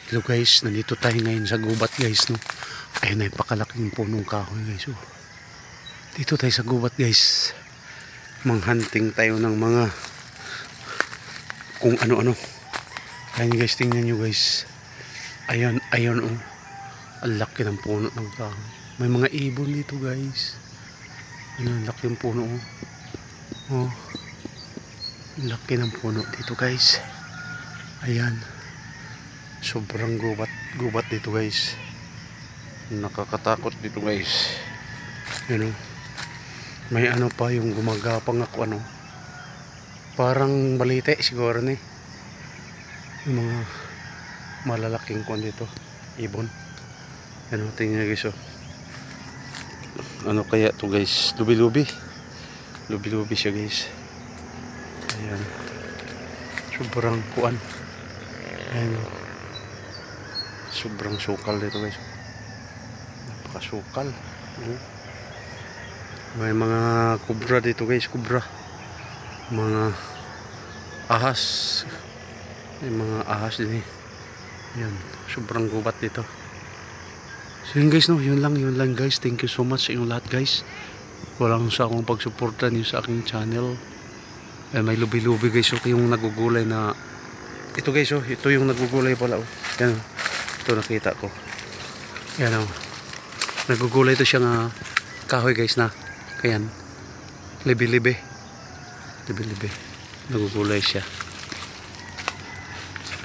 Hello guys, nandito tayo ngayon sa gubat guys, no. Ayun ay pakalaking punong kahoy guys. Oh. Dito tayo sa gubat guys. Manghunting tayo ng mga kung ano-ano. Ayun guys, tingnan nyo guys. Ayun oh. Ang laki ng puno ng kahoy. May mga ibon dito guys. Ayun, ang laki ng puno oh. Oh. Ang laki ng puno dito guys. Ayan. Sobrang gubat dito guys. Nakakatakot dito guys. You know, may ano pa yung gumagapang ako ano. Parang balite siguro ni. Yung mga malalaking kuwan dito. Ibon. Ano, tingnan guys oh. Ano kaya to guys? Lubi-lubi. Lubi-lubi siya guys. Ayan. Sobrang kuwan. Ayan. Sobrang sukal dito guys. Napakasukal. May mga kubra dito guys. Kubra. Mga ahas. May mga ahas din eh. Yan. Sobrang gubat dito. So yun guys no. Yun lang guys. Thank you so much sa inyong lahat guys. Walang sa akong pagsuporta niyo sa aking channel. May lubi-lubi guys. So yung nagugulay na ito guys oh. Ito yung nagugulay pala oh. Yan oh. Ito nakita ko. Yan o. Nagugulay ito siyang kahoy guys na. Kayan. Libi-libi. Libi-libi. Nagugulay siya.